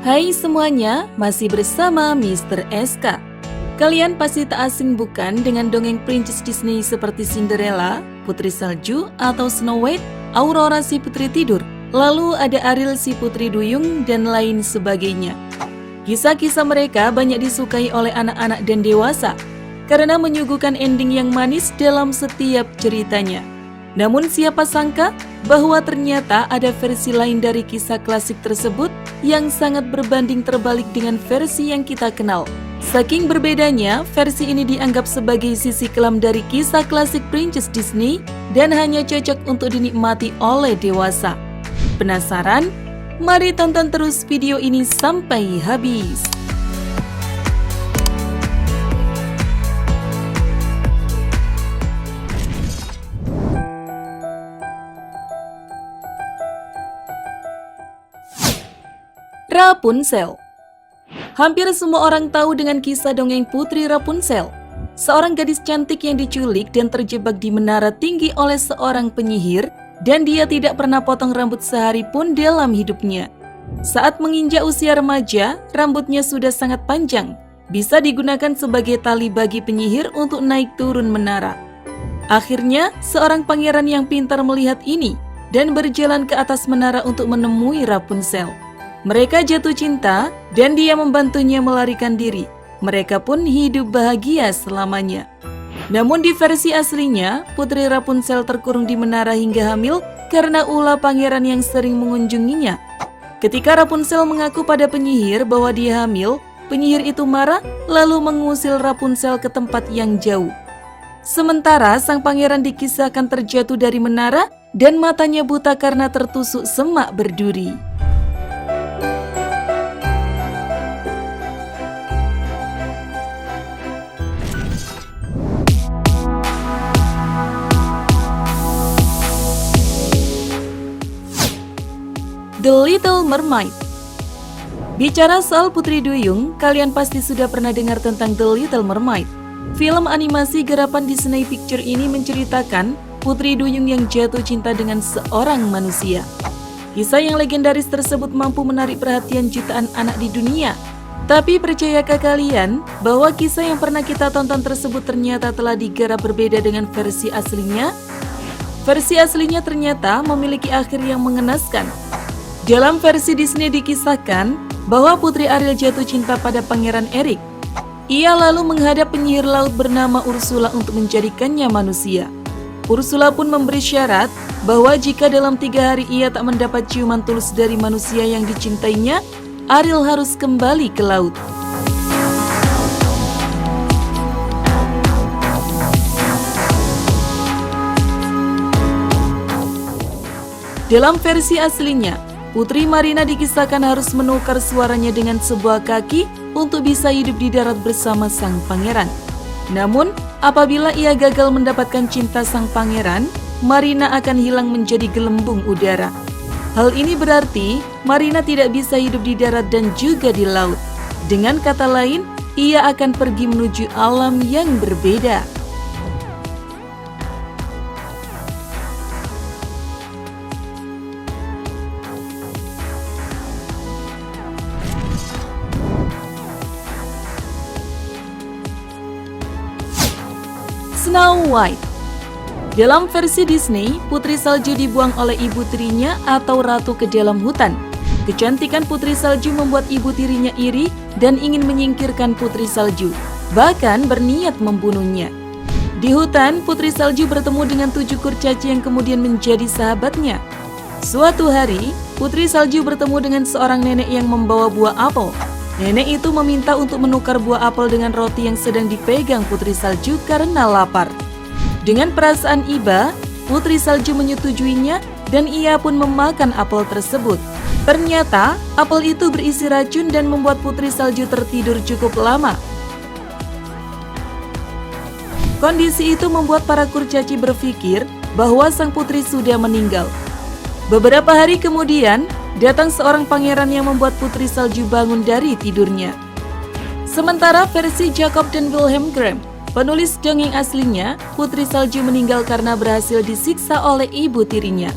Hai semuanya, masih bersama Mr. SK. Kalian pasti tak asing bukan dengan dongeng princess Disney seperti Cinderella, Putri Salju, atau Snow White, Aurora si Putri Tidur, lalu ada Ariel si Putri Duyung, dan lain sebagainya. Kisah-kisah mereka banyak disukai oleh anak-anak dan dewasa, karena menyuguhkan ending yang manis dalam setiap ceritanya. Namun siapa sangka bahwa ternyata ada versi lain dari kisah klasik tersebut yang sangat berbanding terbalik dengan versi yang kita kenal. Saking berbedanya, versi ini dianggap sebagai sisi kelam dari kisah klasik princess Disney dan hanya cocok untuk dinikmati oleh dewasa. Penasaran? Mari tonton terus video ini sampai habis. Rapunzel. Hampir semua orang tahu dengan kisah dongeng Putri Rapunzel, seorang gadis cantik yang diculik dan terjebak di menara tinggi oleh seorang penyihir, dan dia tidak pernah potong rambut sehari pun dalam hidupnya. Saat menginjak usia remaja, rambutnya sudah sangat panjang, bisa digunakan sebagai tali bagi penyihir untuk naik turun menara. Akhirnya, seorang pangeran yang pintar melihat ini dan berjalan ke atas menara untuk menemui Rapunzel. Mereka jatuh cinta dan dia membantunya melarikan diri. Mereka pun hidup bahagia selamanya. Namun di versi aslinya, Putri Rapunzel terkurung di menara hingga hamil karena ulah pangeran yang sering mengunjunginya. Ketika Rapunzel mengaku pada penyihir bahwa dia hamil, penyihir itu marah lalu mengusir Rapunzel ke tempat yang jauh. Sementara sang pangeran dikisahkan terjatuh dari menara dan matanya buta karena tertusuk semak berduri. The Little Mermaid. Bicara soal Putri Duyung, kalian pasti sudah pernah dengar tentang The Little Mermaid. Film animasi garapan Disney Picture ini menceritakan Putri Duyung yang jatuh cinta dengan seorang manusia. Kisah yang legendaris tersebut mampu menarik perhatian jutaan anak di dunia. Tapi percayakah kalian bahwa kisah yang pernah kita tonton tersebut ternyata telah digarap berbeda dengan versi aslinya? Versi aslinya ternyata memiliki akhir yang mengenaskan. Dalam versi Disney dikisahkan bahwa Putri Ariel jatuh cinta pada Pangeran Eric. Ia lalu menghadap penyihir laut bernama Ursula untuk menjadikannya manusia. Ursula pun memberi syarat bahwa jika dalam 3 hari ia tak mendapat ciuman tulus dari manusia yang dicintainya, Ariel harus kembali ke laut. Dalam versi aslinya, Putri Marina dikisahkan harus menukar suaranya dengan sebuah kaki untuk bisa hidup di darat bersama sang pangeran. Namun, apabila ia gagal mendapatkan cinta sang pangeran, Marina akan hilang menjadi gelembung udara. Hal ini berarti Marina tidak bisa hidup di darat dan juga di laut. Dengan kata lain, ia akan pergi menuju alam yang berbeda. Snow White. Dalam versi Disney, Putri Salju dibuang oleh ibu tirinya atau ratu ke dalam hutan. Kecantikan Putri Salju membuat ibu tirinya iri dan ingin menyingkirkan Putri Salju, bahkan berniat membunuhnya. Di hutan, Putri Salju bertemu dengan 7 kurcaci yang kemudian menjadi sahabatnya. Suatu hari, Putri Salju bertemu dengan seorang nenek yang membawa buah apel. Nenek itu meminta untuk menukar buah apel dengan roti yang sedang dipegang Putri Salju karena lapar. Dengan perasaan iba, Putri Salju menyetujuinya dan ia pun memakan apel tersebut. Ternyata, apel itu berisi racun dan membuat Putri Salju tertidur cukup lama. Kondisi itu membuat para kurcaci berpikir bahwa sang putri sudah meninggal. Beberapa hari kemudian, datang seorang pangeran yang membuat Putri Salju bangun dari tidurnya. Sementara versi Jacob dan Wilhelm Grimm, penulis dongeng aslinya, Putri Salju meninggal karena berhasil disiksa oleh ibu tirinya.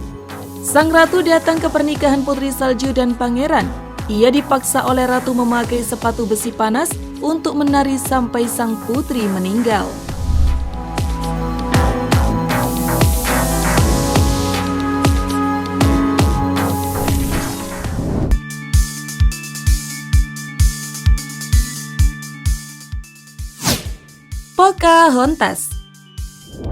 Sang ratu datang ke pernikahan Putri Salju dan pangeran. Ia dipaksa oleh ratu memakai sepatu besi panas untuk menari sampai sang putri meninggal. Pocahontas.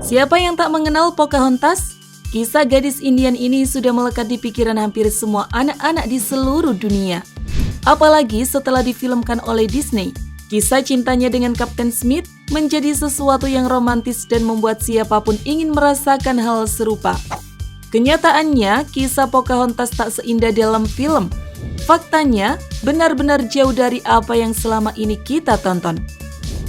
Siapa yang tak mengenal Pocahontas? Kisah gadis Indian ini sudah melekat di pikiran hampir semua anak-anak di seluruh dunia. Apalagi setelah difilmkan oleh Disney. Kisah cintanya dengan Kapten Smith menjadi sesuatu yang romantis dan membuat siapapun ingin merasakan hal serupa. Kenyataannya, kisah Pocahontas tak seindah dalam film. Faktanya, benar-benar jauh dari apa yang selama ini kita tonton.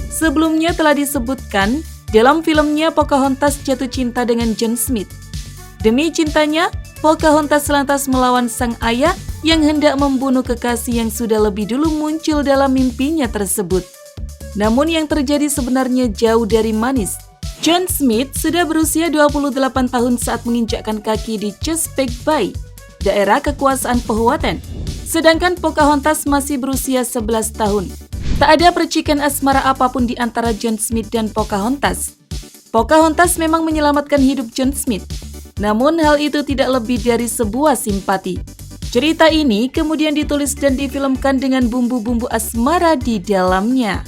Sebelumnya telah disebutkan, dalam filmnya Pocahontas jatuh cinta dengan John Smith. Demi cintanya, Pocahontas lantas melawan sang ayah yang hendak membunuh kekasih yang sudah lebih dulu muncul dalam mimpinya tersebut. Namun yang terjadi sebenarnya jauh dari manis. John Smith sudah berusia 28 tahun saat menginjakkan kaki di Chesapeake Bay, daerah kekuasaan Powhatan. Sedangkan Pocahontas masih berusia 11 tahun. Tak ada percikan asmara apapun di antara John Smith dan Pocahontas. Pocahontas memang menyelamatkan hidup John Smith, namun hal itu tidak lebih dari sebuah simpati. Cerita ini kemudian ditulis dan difilmkan dengan bumbu-bumbu asmara di dalamnya.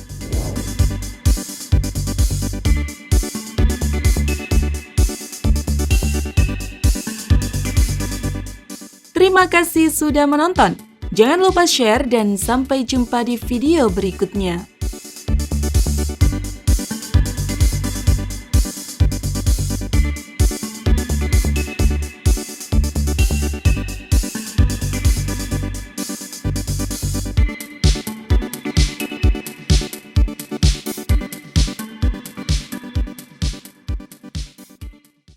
Terima kasih sudah menonton. Jangan lupa share dan sampai jumpa di video berikutnya.